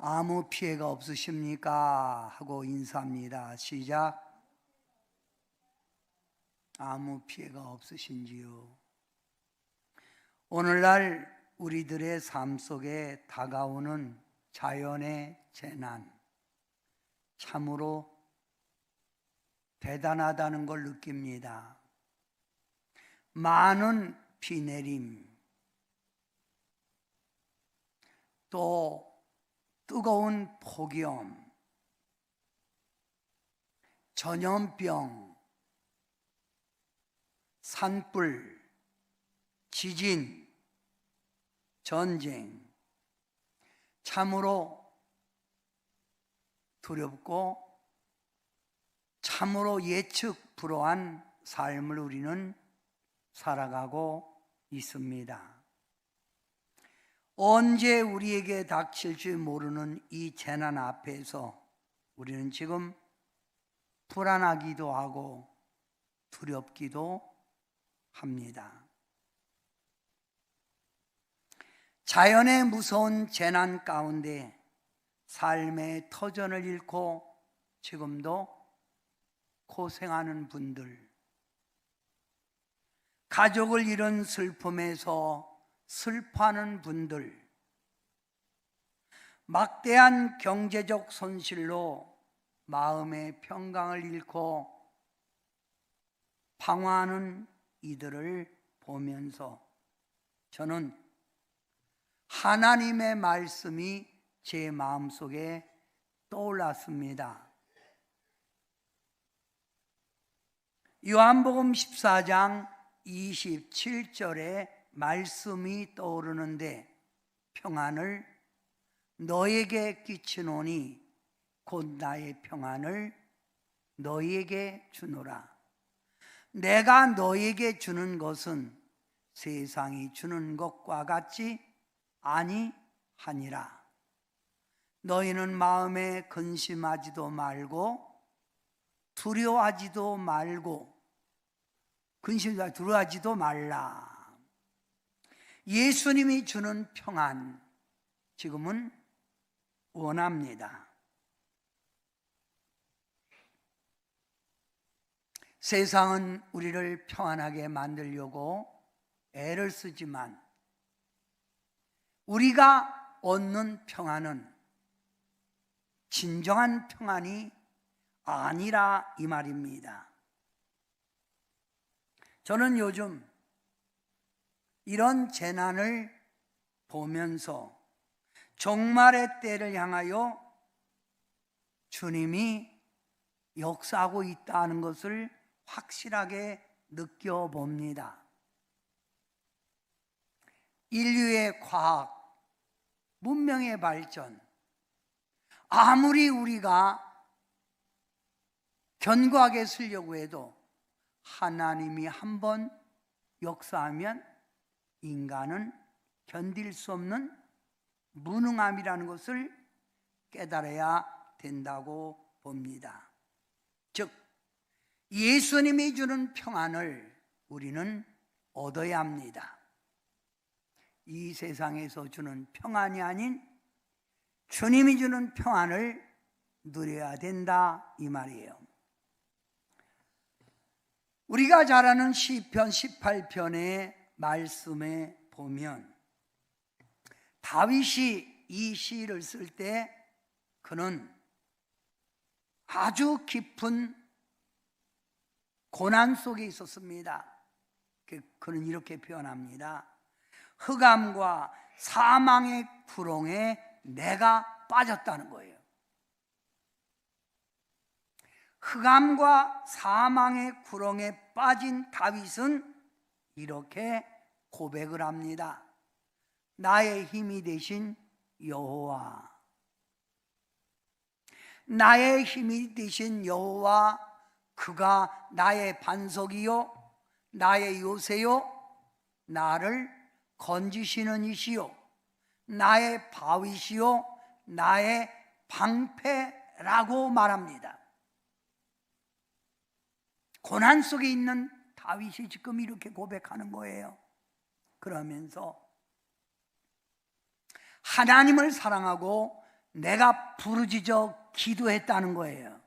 아무 피해가 없으십니까? 하고 인사합니다. 시작. 아무 피해가 없으신지요? 오늘날 우리들의 삶 속에 다가오는 자연의 재난, 참으로 대단하다는 걸 느낍니다. 많은 비 내림, 또 뜨거운 폭염, 전염병, 산불, 지진, 전쟁, 참으로 두렵고 참으로 예측 불허한 삶을 우리는 살아가고 있습니다. 언제 우리에게 닥칠지 모르는 이 재난 앞에서 우리는 지금 불안하기도 하고 두렵기도 합니다. 자연의 무서운 재난 가운데 삶의 터전을 잃고 지금도 고생하는 분들, 가족을 잃은 슬픔에서 슬퍼하는 분들, 막대한 경제적 손실로 마음의 평강을 잃고 방황하는 이들을 보면서 저는 하나님의 말씀이 제 마음속에 떠올랐습니다. 요한복음 14장 27절에 말씀이 떠오르는데, 평안을 너에게 끼치노니 곧 나의 평안을 너희에게 주노라. 내가 너희에게 주는 것은 세상이 주는 것과 같지 아니하니라. 너희는 마음에 근심하지도 말고 두려워하지도 말고 두려워하지도 말라. 예수님이 주는 평안, 지금은 원합니다. 세상은 우리를 평안하게 만들려고 애를 쓰지만 우리가 얻는 평안은 진정한 평안이 아니라 이 말입니다. 저는 요즘 이런 재난을 보면서 종말의 때를 향하여 주님이 역사하고 있다는 것을 확실하게 느껴봅니다. 인류의 과학, 문명의 발전, 아무리 우리가 견고하게 서려고 해도 하나님이 한번 역사하면 인간은 견딜 수 없는 무능함이라는 것을 깨달아야 된다고 봅니다. 즉, 예수님이 주는 평안을 우리는 얻어야 합니다. 이 세상에서 주는 평안이 아닌 주님이 주는 평안을 누려야 된다 이 말이에요. 우리가 잘 아는 시편 18편의 말씀에 보면 다윗이 이 시를 쓸 때 그는 아주 깊은 고난 속에 있었습니다. 그는 이렇게 표현합니다. 흑암과 사망의 구렁에 내가 빠졌다는 거예요. 흑암과 사망의 구렁에 빠진 다윗은 이렇게 고백을 합니다. 나의 힘이 되신 여호와, 나의 힘이 되신 여호와, 그가 나의 반석이요 나의 요새요 나를 건지시는 이시요 나의 바위시요 나의 방패라고 말합니다. 고난 속에 있는 다윗이 지금 이렇게 고백하는 거예요. 그러면서 하나님을 사랑하고 내가 부르짖어 기도했다는 거예요.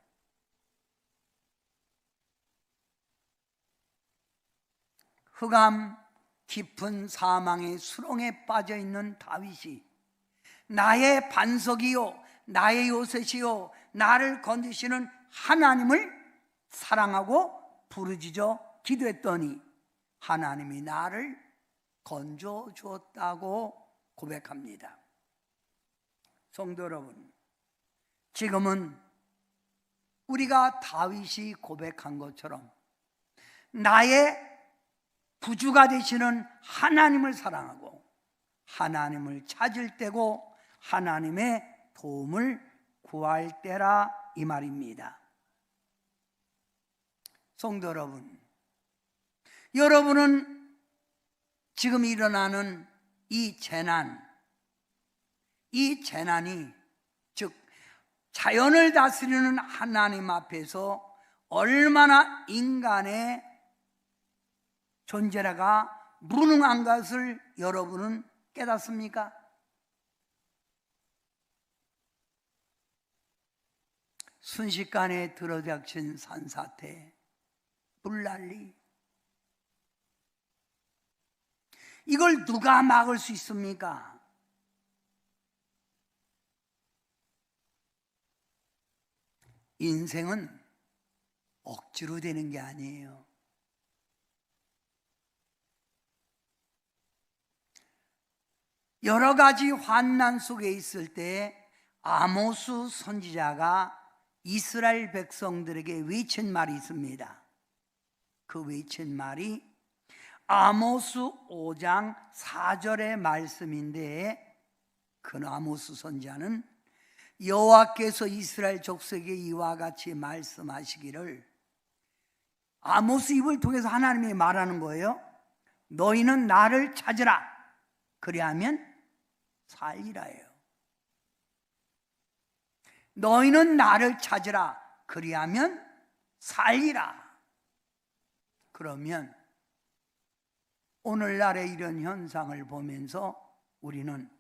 흑암 깊은 사망의 수렁에 빠져 있는 다윗이 나의 반석이요 나의 요새시요 나를 건지시는 하나님을 사랑하고 부르짖어 기도했더니 하나님이 나를 건져 주었다고 고백합니다. 성도 여러분, 지금은 우리가 다윗이 고백한 것처럼 나의 구주가 되시는 하나님을 사랑하고 하나님을 찾을 때고 하나님의 도움을 구할 때라 이 말입니다. 성도 여러분, 여러분은 지금 일어나는 이 재난이 즉 자연을 다스리는 하나님 앞에서 얼마나 인간의 존재라가 무능한 것을 여러분은 깨닫습니까? 순식간에 들어닥친 산사태, 물난리, 이걸 누가 막을 수 있습니까? 인생은 억지로 되는 게 아니에요. 여러 가지 환난 속에 있을 때 아모스 선지자가 이스라엘 백성들에게 외친 말이 있습니다. 그 외친 말이 아모스 5장 4절의 말씀인데, 그 아모스 선지자는 여호와께서 이스라엘 족속에게 이와 같이 말씀하시기를, 아모스 입을 통해서 하나님이 말하는 거예요. 너희는 나를 찾으라, 그리하면 살리라예요. 너희는 나를 찾으라, 그리하면 살리라. 그러면 오늘날의 이런 현상을 보면서 우리는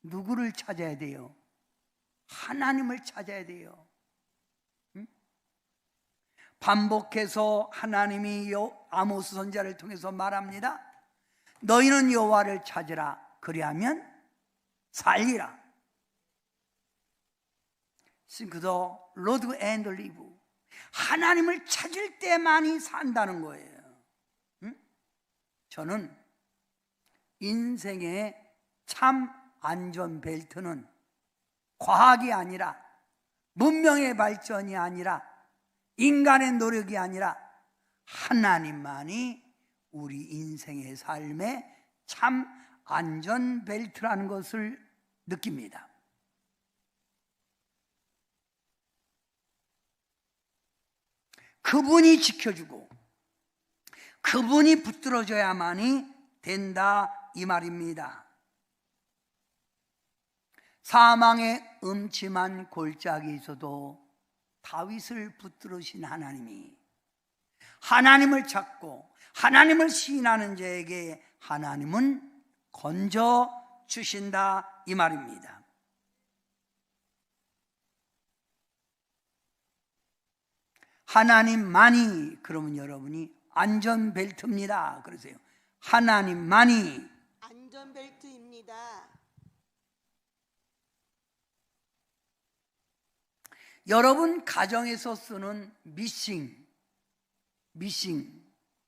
누구를 찾아야 돼요? 하나님을 찾아야 돼요. 반복해서 하나님이 아모스 선지자를 통해서 말합니다. 너희는 여호와를 찾으라, 그리하면 살리라. Seek the Lord and live. 하나님을 찾을 때만이 산다는 거예요. 저는 인생의 참 안전벨트는 과학이 아니라, 문명의 발전이 아니라, 인간의 노력이 아니라 하나님만이 우리 인생의 삶의 참 안전벨트라는 것을 느낍니다. 그분이 지켜주고 그분이 붙들어줘야만이 된다 이 말입니다. 사망의 음침한 골짜기에 있어도 다윗을 붙들으신 하나님이, 하나님을 찾고 하나님을 시인하는 자에게 하나님은 건져 주신다 이 말입니다. 하나님만이, 그러면 여러분이 안전벨트입니다 그러세요. 하나님만이 안전벨트입니다. 여러분 가정에서 쓰는 미싱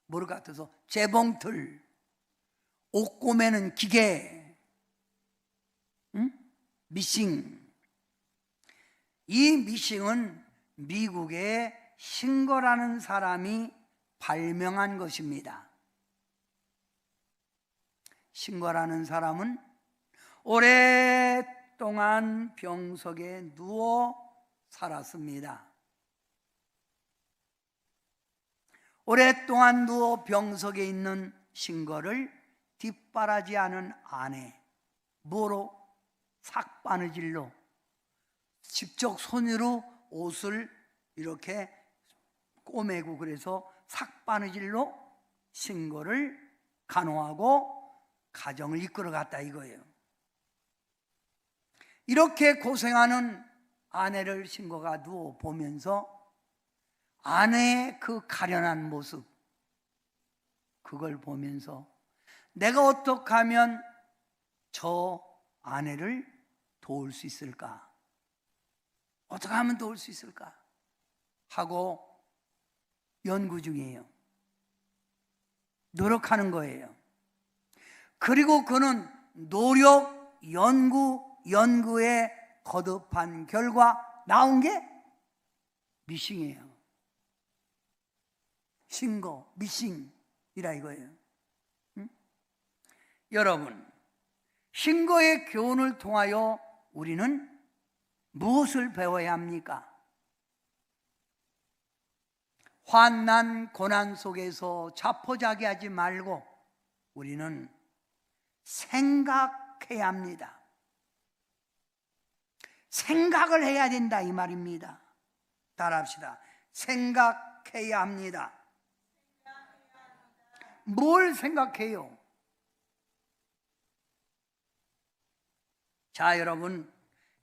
뭐를 같아서 재봉틀, 옷 꼬매는 기계, 미싱. 이 미싱은 미국의 싱거라는 사람이 발명한 것입니다. 싱거라는 사람은 오랫동안 병석에 누워 살았습니다. 오랫동안 누워 병석에 있는 싱거를 뒷바라지하는 아내, 뭐로? 삭바느질로 직접 손으로 옷을 이렇게 꼬매고, 그래서 삭바느질로 싱거를 간호하고 가정을 이끌어갔다 이거예요. 이렇게 고생하는 아내를 신고가 누워 보면서 아내의 그 가련한 모습, 그걸 보면서 내가 어떻게 하면 저 아내를 도울 수 있을까? 어떻게 하면 도울 수 있을까? 하고 연구 중이에요. 노력하는 거예요. 그리고 그는 노력, 연구에 거듭한 결과 나온 게 미싱이에요. 신고, 미싱이라 이거예요. 응? 여러분, 신고의 교훈을 통하여 우리는 무엇을 배워야 합니까? 환난, 고난 속에서 자포자기하지 말고 우리는 생각해야 합니다. 생각을 해야 된다 이 말입니다. 따라합시다. 생각해야 합니다. 뭘 생각해요? 자, 여러분,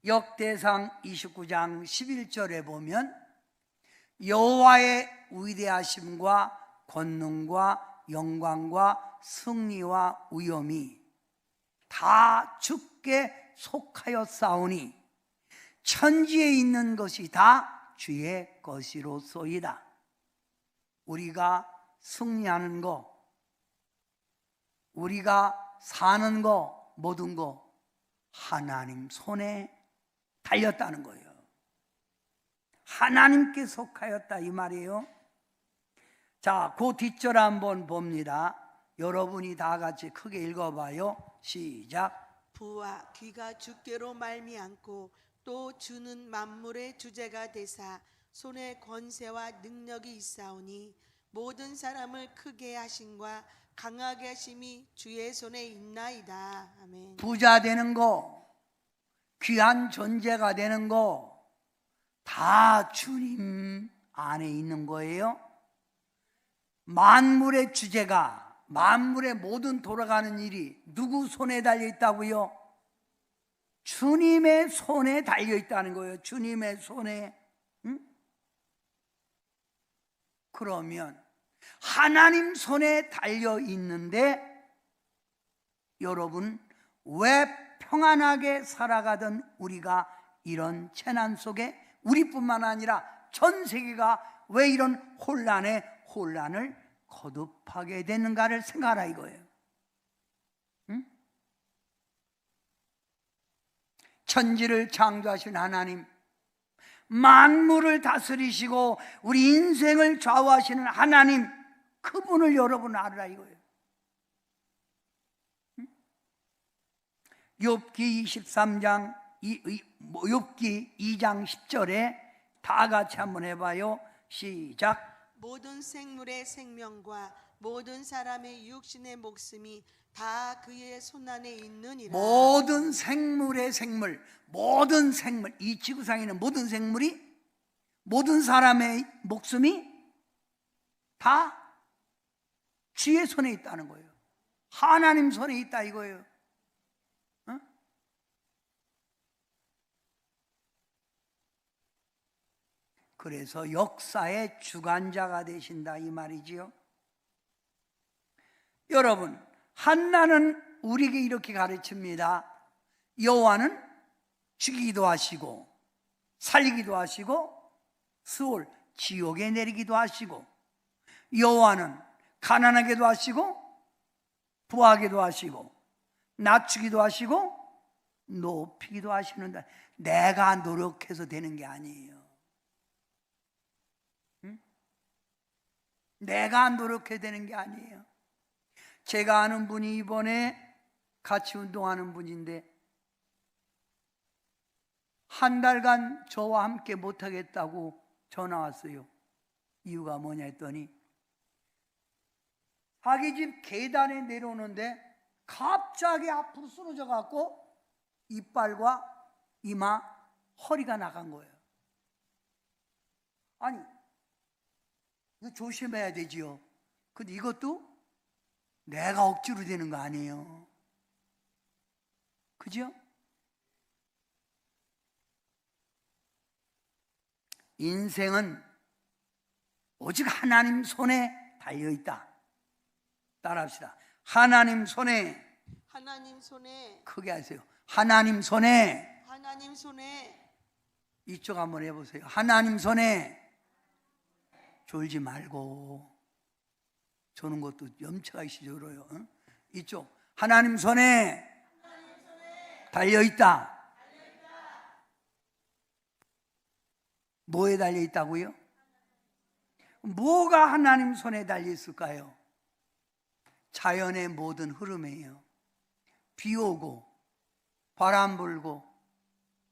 역대상 29장 11절에 보면 여호와의 위대하심과 권능과 영광과 승리와 위엄이 다 주께 속하였사오니 천지에 있는 것이 다 주의 것이로소이다. 우리가 승리하는 거, 우리가 사는 거, 모든 거 하나님 손에 달렸다는 거예요. 하나님께 속하였다 이 말이에요. 자, 그 뒷절 한번 봅니다. 여러분이 다 같이 크게 읽어봐요. 시작. 부와 귀가 주께로 말미암고 또 주는 만물의 주제가 되사 손에 권세와 능력이 있사오니 모든 사람을 크게 하심과 강하게 하심이 주의 손에 있나이다. 아멘. 부자 되는 거, 귀한 존재가 되는 거 다 주님 안에 있는 거예요. 만물의 주제가, 만물의 모든 돌아가는 일이 누구 손에 달려 있다고요? 주님의 손에 달려 있다는 거예요. 주님의 손에. 응? 그러면 하나님 손에 달려 있는데 여러분, 왜 평안하게 살아가던 우리가 이런 재난 속에 우리뿐만 아니라 전 세계가 왜 이런 혼란을 거듭하게 되는가를 생각하라 이거예요. 응? 천지를 창조하신 하나님, 만물을 다스리시고 우리 인생을 좌우하시는 하나님, 그분을 여러분 알으라 이거예요. 응? 욥기 23장 욥기 2장 10절에 다 같이 한번 해봐요. 시작. 모든 생물의 생명과 모든 사람의 육신의 목숨이 다 그의 손안에 있느니라. 모든 생물의 생물, 모든 생물, 이 지구상에 있는 모든 생물이, 모든 사람의 목숨이 다 주의 손에 있다는 거예요. 하나님 손에 있다 이거예요. 그래서 역사의 주관자가 되신다 이 말이지요. 여러분, 한나는 우리에게 이렇게 가르칩니다. 여호와는 죽이기도 하시고 살리기도 하시고 스올 지옥에 내리기도 하시고, 여호와는 가난하게도 하시고 부하게도 하시고 낮추기도 하시고 높이기도 하시는데 내가 노력해서 되는 게 아니에요. 내가 노력해야 되는 게 아니에요. 제가 아는 분이 이번에 같이 운동하는 분인데 한 달간 저와 함께 못하겠다고 전화 왔어요. 이유가 뭐냐 했더니 자기 집 계단에 내려오는데 갑자기 앞으로 쓰러져 갖고 이빨과 이마, 허리가 나간 거예요. 아니, 이거 조심해야 되지요. 근데 이것도 내가 억지로 되는 거 아니에요. 그죠? 인생은 오직 하나님 손에 달려있다. 따라합시다. 하나님 손에, 하나님 손에, 크게 하세요. 하나님 손에, 하나님 손에, 이쪽 한번 해보세요. 하나님 손에 졸지 말고, 조는 것도 염치가 있으시죠. 응? 이쪽 하나님 손에 달려있다. 뭐에 달려있다고요? 뭐가 하나님 손에 달려있을까요? 자연의 모든 흐름이에요. 비 오고 바람 불고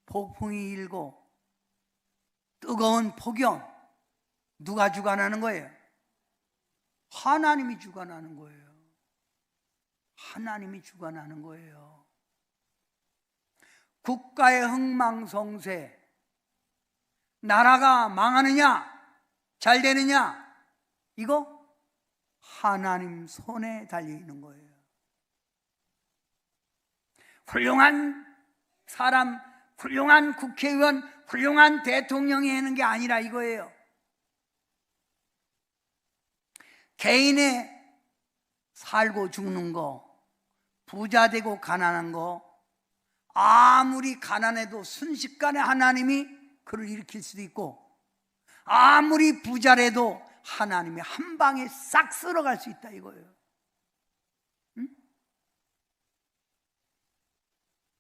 폭풍이 일고 뜨거운 폭염, 누가 주관하는 거예요? 하나님이 주관하는 거예요. 하나님이 주관하는 거예요. 국가의 흥망성쇠, 나라가 망하느냐 잘 되느냐, 이거 하나님 손에 달려있는 거예요. 훌륭한 사람, 훌륭한 국회의원, 훌륭한 대통령이 하는 게 아니라 이거예요. 개인의 살고 죽는 거, 부자 되고 가난한 거, 아무리 가난해도 순식간에 하나님이 그를 일으킬 수도 있고, 아무리 부자래도 하나님이 한 방에 싹 쓸어갈 수 있다 이거예요. 응?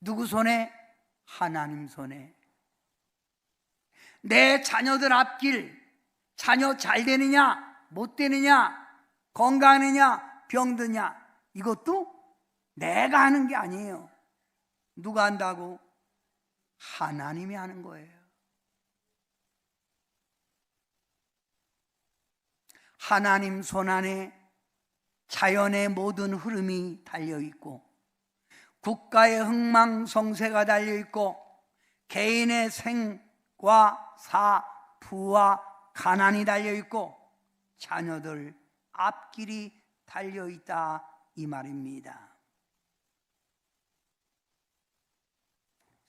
누구 손에? 하나님 손에. 내 자녀들 앞길, 자녀 잘 되느냐 못 되느냐, 건강하느냐 병드냐, 이것도 내가 하는 게 아니에요. 누가 한다고? 하나님이 하는 거예요. 하나님 손안에 자연의 모든 흐름이 달려있고, 국가의 흥망성쇠가 달려있고, 개인의 생과 사, 부와 가난이 달려있고, 자녀들 앞길이 달려있다 이 말입니다.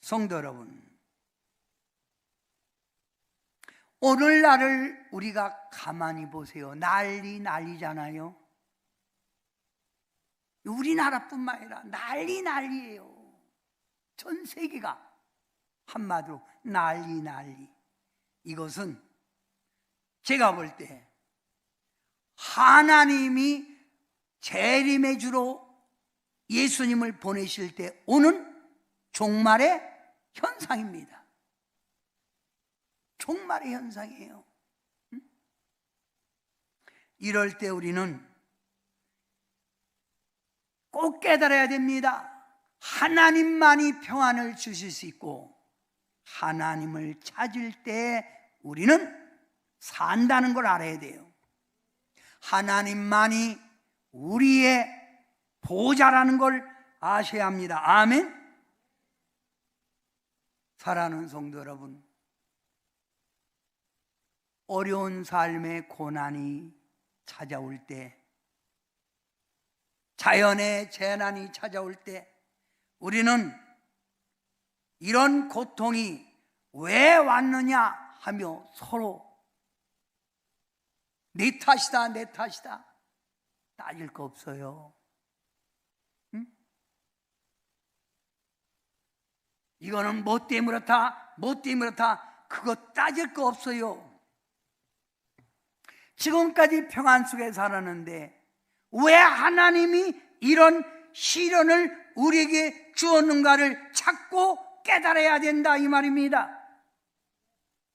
성도 여러분, 오늘날을 우리가 가만히 보세요. 난리잖아요. 우리나라뿐만 아니라 난리예요. 전 세계가 한마디로 난리. 이것은 제가 볼 때 하나님이 재림의 주로 예수님을 보내실 때 오는 종말의 현상입니다. 종말의 현상이에요. 이럴 때 우리는 꼭 깨달아야 됩니다. 하나님만이 평안을 주실 수 있고, 하나님을 찾을 때 우리는 산다는 걸 알아야 돼요. 하나님만이 우리의 보호자라는 걸 아셔야 합니다. 아멘. 사랑하는 성도 여러분, 어려운 삶의 고난이 찾아올 때, 자연의 재난이 찾아올 때, 우리는 이런 고통이 왜 왔느냐 하며 서로 내 탓이다 따질 거 없어요. 응? 이거는 뭐 때문에 그렇다 그거 따질 거 없어요. 지금까지 평안 속에 살았는데 왜 하나님이 이런 시련을 우리에게 주었는가를 찾고 깨달아야 된다 이 말입니다.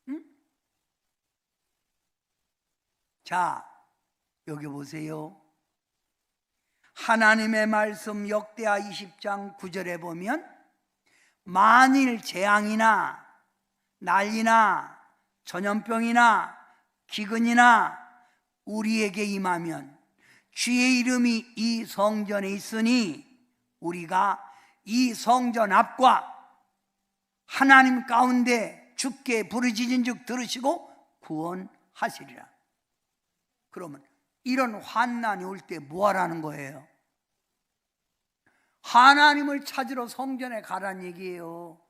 응? 자, 여기 보세요. 하나님의 말씀 역대하 20장 9절에 보면, 만일 재앙이나 난리나 전염병이나 기근이나 우리에게 임하면 주의 이름이 이 성전에 있으니 우리가 이 성전 앞과 하나님 가운데 주께 부르짖은 즉 들으시고 구원하시리라. 그러면 이런 환난이 올 때 뭐 하라는 거예요? 하나님을 찾으러 성전에 가라는 얘기예요.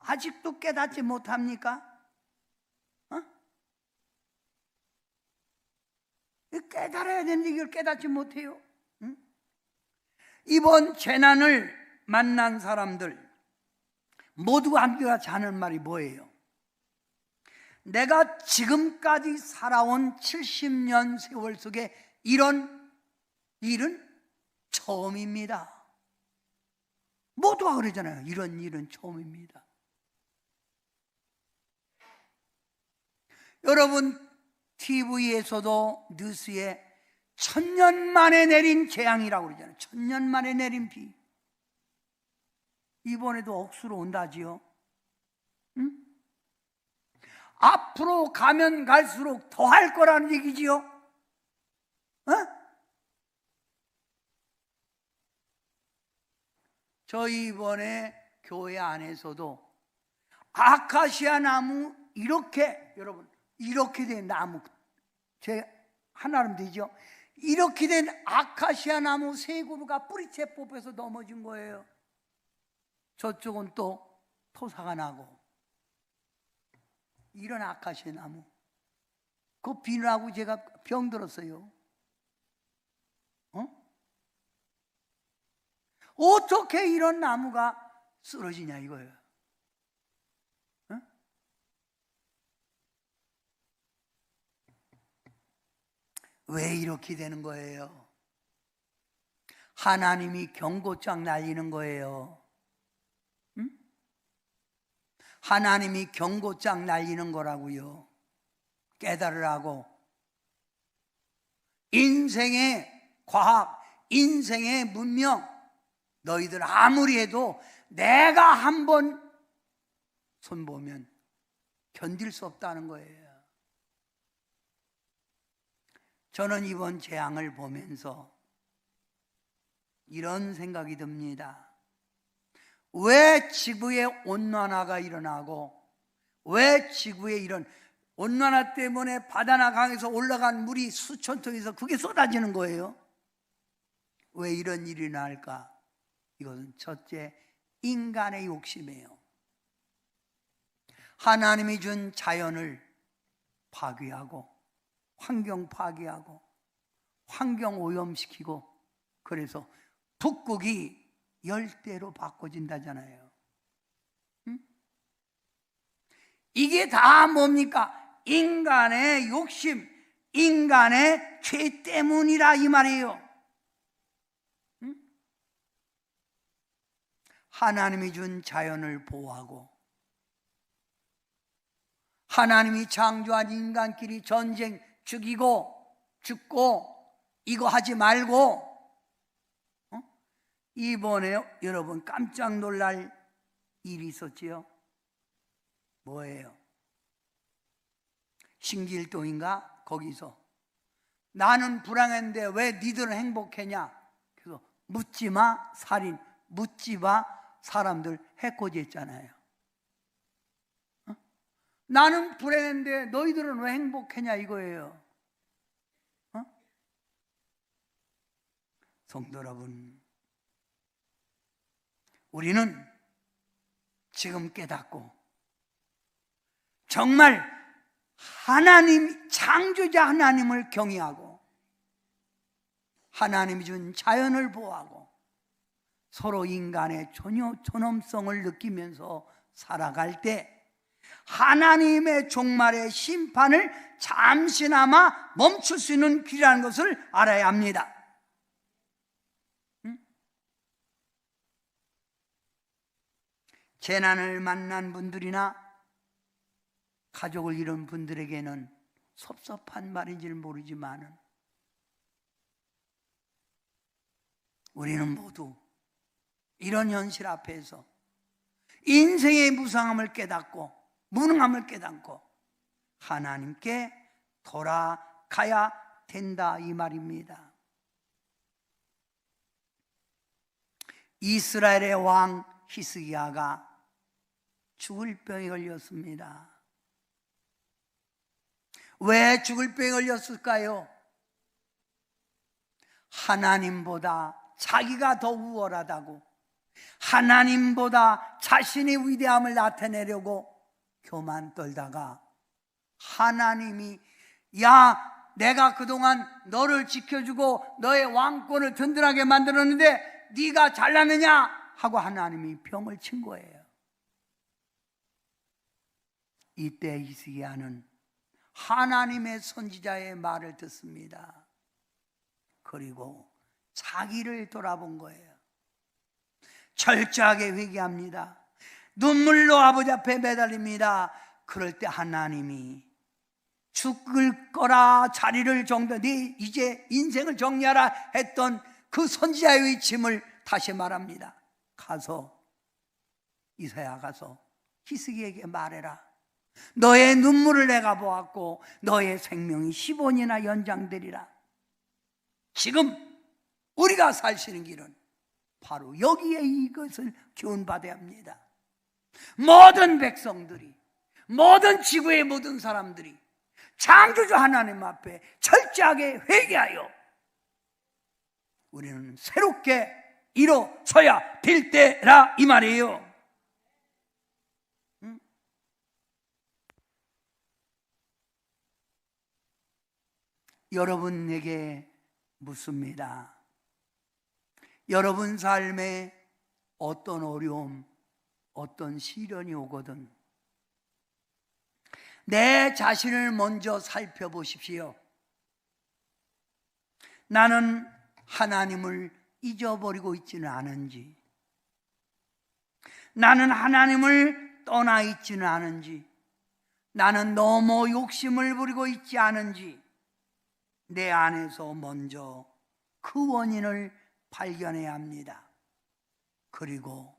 아직도 깨닫지 못합니까? 깨달아야 되는데 이걸 깨닫지 못해요. 이번 재난을 만난 사람들 모두가 한결같이 하는 말이 뭐예요? 내가 지금까지 살아온 70년 세월 속에 이런 일은 처음입니다. 모두가 그러잖아요. 이런 일은 처음입니다. 여러분, TV에서도 뉴스에 1000년 만에 내린 재앙이라고 그러잖아요. 1000년 만에 내린 비. 이번에도 억수로 온다지요. 응? 앞으로 가면 갈수록 더 할 거라는 얘기지요. 저희 이번에 교회 안에서도 아카시아 나무 여러분 이렇게 된 나무, 제 하나름 되죠? 이렇게 된 아카시아 나무 3그루가 뿌리채 뽑혀서 넘어진 거예요. 저쪽은 또 토사가 나고. 이런 아카시아 나무, 그 비누하고 제가 병들었어요. 어떻게 이런 나무가 쓰러지냐 이거예요. 왜 이렇게 되는 거예요? 하나님이 경고장 날리는 거예요. 하나님이 경고장 날리는 거라고요. 깨달으라고. 인생의 과학, 인생의 문명, 너희들 아무리 해도 내가 한번 손보면 견딜 수 없다는 거예요. 저는 이번 재앙을 보면서 이런 생각이 듭니다. 왜 지구의 온난화가 일어나고, 왜 지구에 이런 온난화 때문에 바다나 강에서 올라간 물이 수천 톤에서 그게 쏟아지는 거예요? 왜 이런 일이 날까? 이것은 첫째, 인간의 욕심이에요. 하나님이 준 자연을 파괴하고, 환경 파괴하고, 환경 오염시키고, 그래서 북극이 열대로 바꿔진다잖아요. 이게 다 뭡니까? 인간의 욕심, 인간의 죄 때문이라 이 말이에요. 하나님이 준 자연을 보호하고, 하나님이 창조한 인간끼리 전쟁, 죽고 이거 하지 말고, 이번에 여러분 깜짝 놀랄 일이 있었지요. 뭐예요? 신길동인가? 거기서 나는 불행했는데 왜 니들은 행복했냐? 그래서 묻지마 살인, 묻지마 사람들 해코지했잖아요. 나는 불행했는데 너희들은 왜 행복했냐 이거예요. 성도 여러분, 우리는 지금 깨닫고 정말 하나님, 창조자 하나님을 경외하고 하나님이 준 자연을 보호하고 서로 인간의 존엄성을 느끼면서 살아갈 때 하나님의 종말의 심판을 잠시나마 멈출 수 있는 길이라는 것을 알아야 합니다. 재난을 만난 분들이나 가족을 잃은 분들에게는 섭섭한 말인지를 모르지만 우리는 모두 이런 현실 앞에서 인생의 무상함을 깨닫고 무능함을 깨닫고 하나님께 돌아가야 된다 이 말입니다. 이스라엘의 왕 히스기야가 죽을 병에 걸렸습니다. 왜 죽을 병에 걸렸을까요? 하나님보다 자기가 더 우월하다고, 하나님보다 자신의 위대함을 나타내려고 교만 떨다가 하나님이 야 내가 그동안 너를 지켜주고 너의 왕권을 든든하게 만들었는데 네가 잘났느냐 하고 하나님이 병을 친 거예요. 이때 히스기야는 하나님의 선지자의 말을 듣습니다. 그리고 자기를 돌아본 거예요. 철저하게 회개합니다. 눈물로 아버지 앞에 매달립니다. 그럴 때 하나님이 죽을 거라 자리를 정도 네 이제 인생을 정리하라 했던 그 선지자의 외침을 다시 말합니다. 가서 이사야 가서 히스기야에게 말해라. 너의 눈물을 내가 보았고 너의 생명이 10원이나 연장되리라. 지금 우리가 살 수 있는 길은 바로 여기에 이것을 교훈받아야 합니다. 모든 백성들이, 모든 지구의 모든 사람들이 창조주 하나님 앞에 철저하게 회개하여 우리는 새롭게 일어서야 될 때라 이 말이에요. 여러분에게 묻습니다. 여러분 삶에 어떤 어려움, 어떤 시련이 오거든 내 자신을 먼저 살펴보십시오. 나는 하나님을 잊어버리고 있지는 않은지, 나는 하나님을 떠나 있지는 않은지, 나는 너무 욕심을 부리고 있지 않은지 내 안에서 먼저 그 원인을 발견해야 합니다. 그리고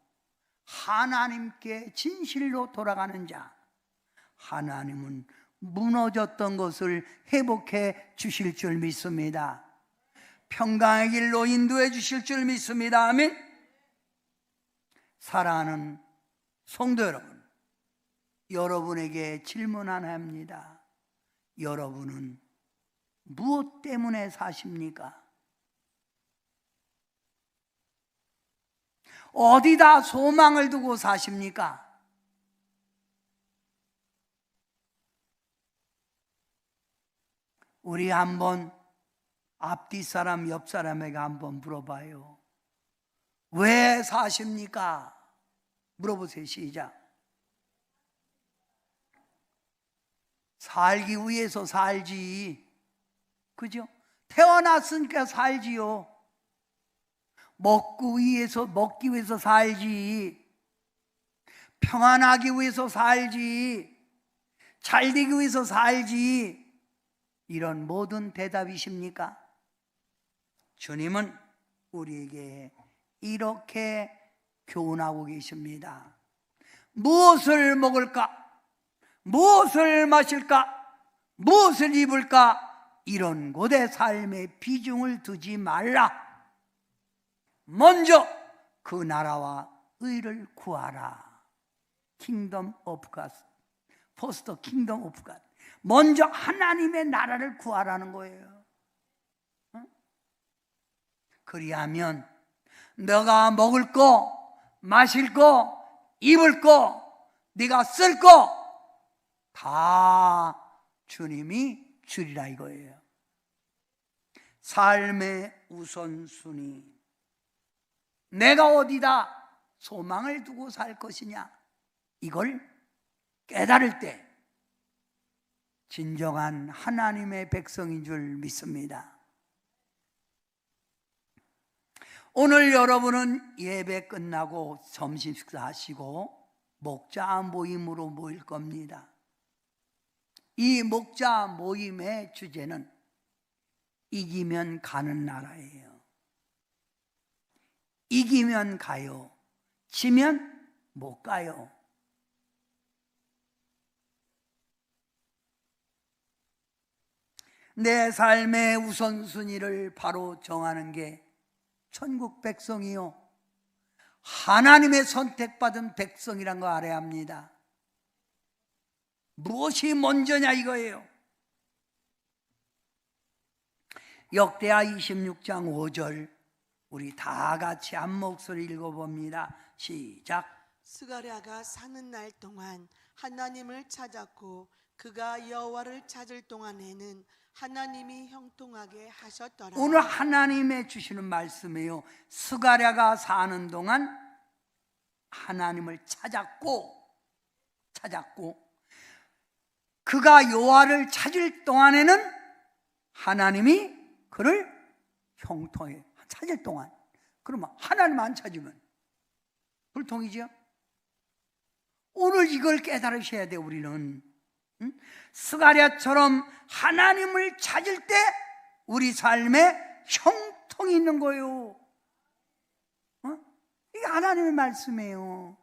하나님께 진실로 돌아가는 자, 하나님은 무너졌던 것을 회복해 주실 줄 믿습니다. 평강의 길로 인도해 주실 줄 믿습니다. 아멘. 사랑하는 성도 여러분, 여러분에게 질문 하나 합니다. 여러분은 무엇 때문에 사십니까? 어디다 소망을 두고 사십니까? 우리 한번 앞뒤 사람, 옆 사람에게 한번 물어봐요. 왜 사십니까? 물어보세요. 시작. 살기 위해서 살지. 그죠? 태어났으니까 살지요. 먹기 위해서 살지. 평안하기 위해서 살지. 잘 되기 위해서 살지. 이런 모든 대답이십니까? 주님은 우리에게 이렇게 교훈하고 계십니다. 무엇을 먹을까? 무엇을 마실까? 무엇을 입을까? 이런 곳에 삶의 비중을 두지 말라. 먼저 그 나라와 의를 구하라. Kingdom of God. First Kingdom of God. 먼저 하나님의 나라를 구하라는 거예요. 그리하면 너가 먹을 거, 마실 거, 입을 거, 네가 쓸 거 다 주님이 주리라 이거예요. 삶의 우선순위. 내가 어디다 소망을 두고 살 것이냐, 이걸 깨달을 때 진정한 하나님의 백성인 줄 믿습니다. 오늘 여러분은 예배 끝나고 점심 식사하시고 목자 모임으로 모일 겁니다. 이 목자 모임의 주제는 이기면 가는 나라예요. 이기면 가요. 지면 못 가요. 내 삶의 우선순위를 바로 정하는 게 천국 백성이요, 하나님의 선택받은 백성이란 거 알아야 합니다. 무엇이 먼저냐 이거예요. 역대하 26장 5절 우리 다 같이 한 목소리 읽어봅니다. 시작. 스가랴가 사는 날 동안 하나님을 찾았고 그가 여호와를 찾을 동안에는 하나님이 형통하게 하셨더라. 오늘 하나님의 주시는 말씀이에요. 스가랴가 사는 동안 하나님을 찾았고 그가 여호와를 찾을 동안에는 하나님이 그를 형통해. 찾을 동안. 그러면 하나님 안 찾으면 불통이죠. 오늘 이걸 깨달으셔야 돼. 우리는 스가랴처럼 하나님을 찾을 때 우리 삶에 형통이 있는 거예요. 이게 하나님의 말씀이에요.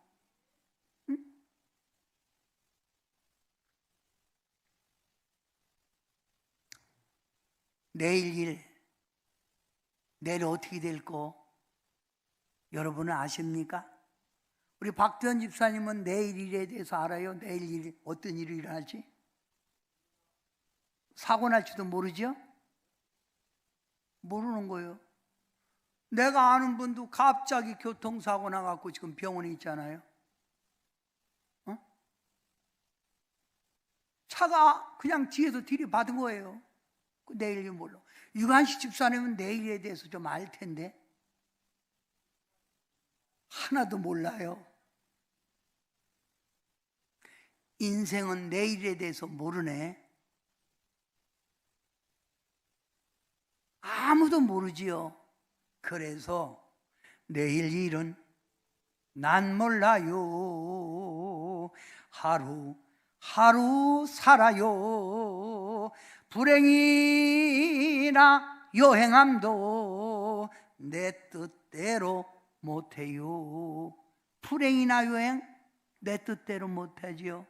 내일 어떻게 될 거 여러분은 아십니까? 우리 박두현 집사님은 내일 일에 대해서 알아요? 내일 일 어떤 일이 일어날지? 사고 날지도 모르죠? 모르는 거예요. 내가 아는 분도 갑자기 교통사고 나갖고 지금 병원에 있잖아요. 차가 그냥 뒤에서 들이받은 거예요. 내일 일 몰라. 유관식 집사님은 내일에 대해서 좀 알 텐데 하나도 몰라요. 인생은 내일에 대해서 모르네. 아무도 모르지요. 그래서 내일 일은 난 몰라요. 하루 살아요. 불행이나 여행함도 내 뜻대로 못해요. 불행이나 여행 내 뜻대로 못하지요.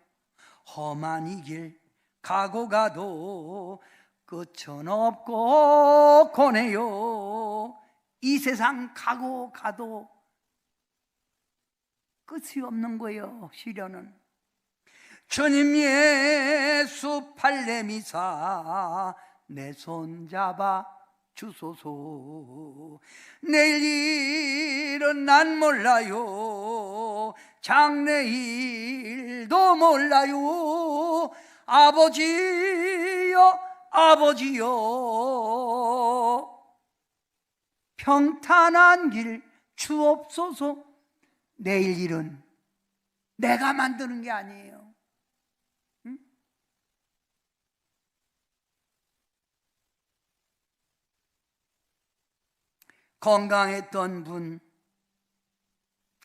험한 이 길 가고 가도 끝은 없고 고네요. 이 세상 가고 가도 끝이 없는 거예요. 시련은. 주님 예수 팔레미사 내 손 잡아 주소서. 내일 일은 난 몰라요. 장래일도 몰라요. 아버지여 평탄한 길 주옵소서. 내일 일은 내가 만드는 게 아니에요. 건강했던 분,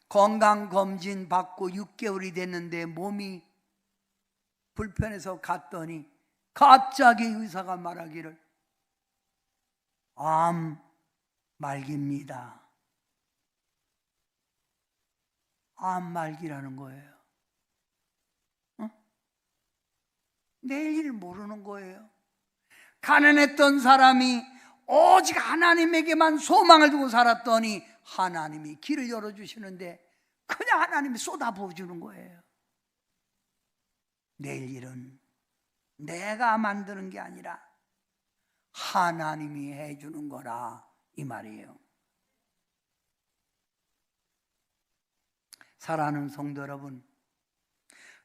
건강검진 받고 6개월이 됐는데 몸이 불편해서 갔더니 갑자기 의사가 말하기를 암 말기입니다. 암 말기라는 거예요. 내일 일 모르는 거예요. 가난했던 사람이 오직 하나님에게만 소망을 두고 살았더니 하나님이 길을 열어주시는데 그냥 하나님이 쏟아부어주는 거예요. 내일 일은 내가 만드는 게 아니라 하나님이 해주는 거라 이 말이에요. 사랑하는 성도 여러분,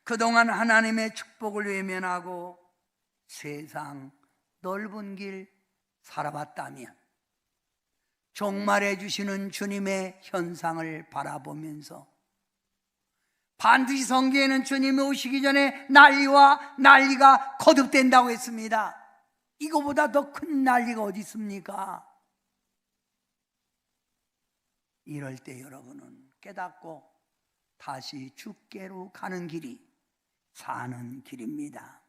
그동안 하나님의 축복을 외면하고 세상 넓은 길 살아봤다면 종말해 주시는 주님의 현상을 바라보면서 반드시 성경에는 주님이 오시기 전에 난리가 거듭된다고 했습니다. 이거보다 더 큰 난리가 어디 있습니까? 이럴 때 여러분은 깨닫고 다시 주께로 가는 길이 사는 길입니다.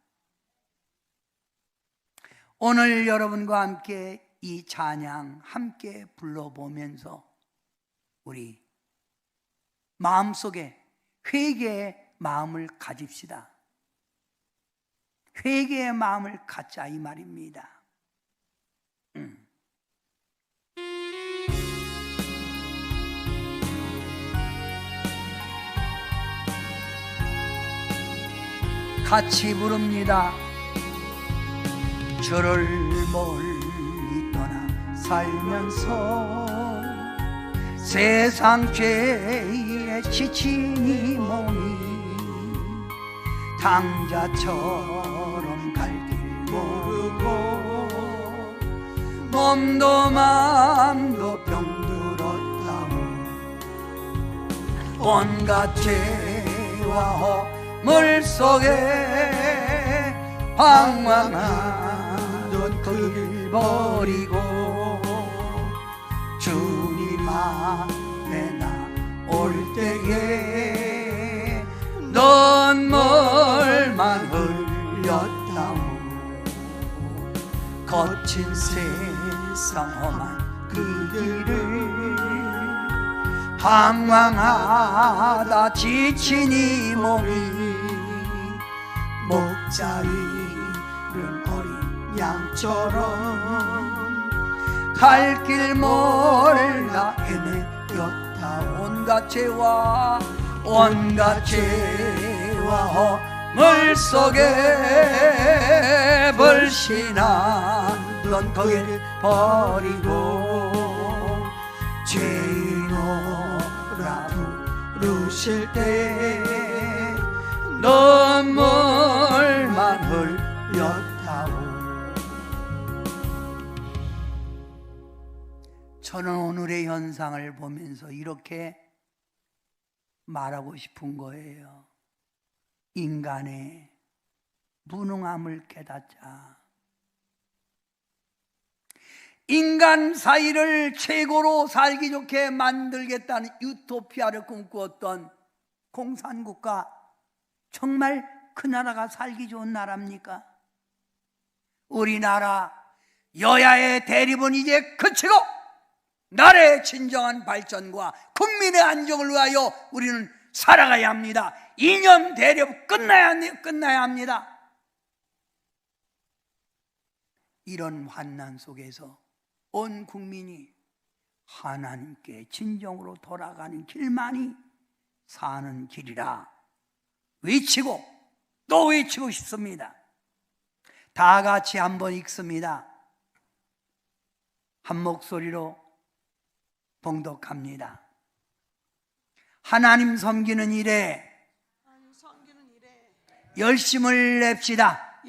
오늘 여러분과 함께 이 찬양 함께 불러보면서 우리 마음속에 회개의 마음을 가집시다. 회개의 마음을 갖자 이 말입니다. 같이 부릅니다. 주를 멀리 떠나 살면서 세상 죄에 지친 이 몸이 당자처럼 갈 길 모르고 몸도 맘도 병들었다고 온갖 죄와 허물 속에 방황하던 그 길 버리고 주님 앞에 나 올 때에 눈물만 흘렸다오 거친 세상 험한 그 길을 방황하다 지친 이 몸이 목자 잃은 어린 양처럼 갈 길 몰라 헤매였다 온갖 죄와 허물 속에 불신하던 거기를 버리고 죄인오라 부르실 때 눈물만 흘렸다오. 저는 오늘의 현상을 보면서 이렇게 말하고 싶은 거예요. 인간의 무능함을 깨닫자. 인간 사이를 최고로 살기 좋게 만들겠다는 유토피아를 꿈꾸었던 공산국가, 정말 그 나라가 살기 좋은 나라입니까? 우리나라 여야의 대립은 이제 그치고 나라의 진정한 발전과 국민의 안정을 위하여 우리는 살아가야 합니다. 이념 대립 끝나야 합니다. 이런 환난 속에서 온 국민이 하나님께 진정으로 돌아가는 길만이 사는 길이라 외치고 또 외치고 싶습니다. 다 같이 한번 읽습니다. 한 목소리로 봉독합니다. 하나님 섬기는 일에 열심을 냅시다.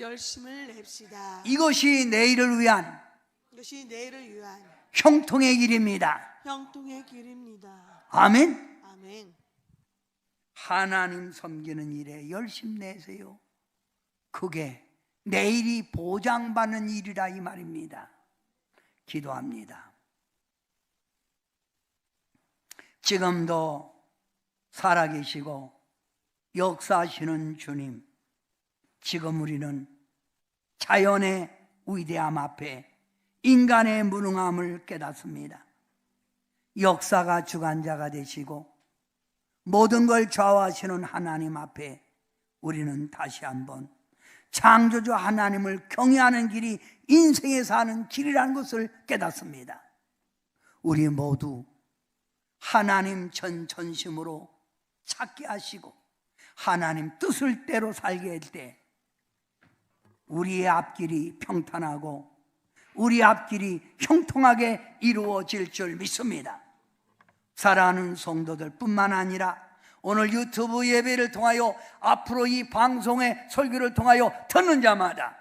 이것이 내일을 위한 형통의 길입니다. 아멘. 하나님 섬기는 일에 열심 내세요. 그게 내일이 보장받는 일이라 이 말입니다. 기도합니다. 지금도 살아계시고 역사하시는 주님, 지금 우리는 자연의 위대함 앞에 인간의 무능함을 깨닫습니다. 역사가 주관자가 되시고 모든 걸 좌우하시는 하나님 앞에 우리는 다시 한번 창조주 하나님을 경외하는 길이 인생에 사는 길이라는 것을 깨닫습니다. 우리 모두 하나님 전심으로 찾게 하시고 하나님 뜻을 대로 살게 할 때 우리의 앞길이 평탄하고 우리 앞길이 형통하게 이루어질 줄 믿습니다. 사랑하는 성도들 뿐만 아니라 오늘 유튜브 예배를 통하여 앞으로 이 방송의 설교를 통하여 듣는 자마다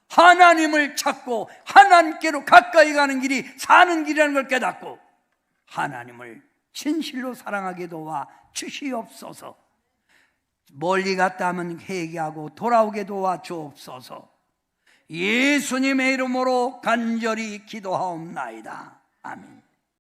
하나님을 찾고 하나님께로 가까이 가는 길이 사는 길이라는 걸 깨닫고 하나님을 진실로 사랑하게 도와 주시옵소서. 멀리 갔다 하면 회개하고 돌아오게 도와 주옵소서. 예수님의 이름으로 간절히 기도하옵나이다. 아멘.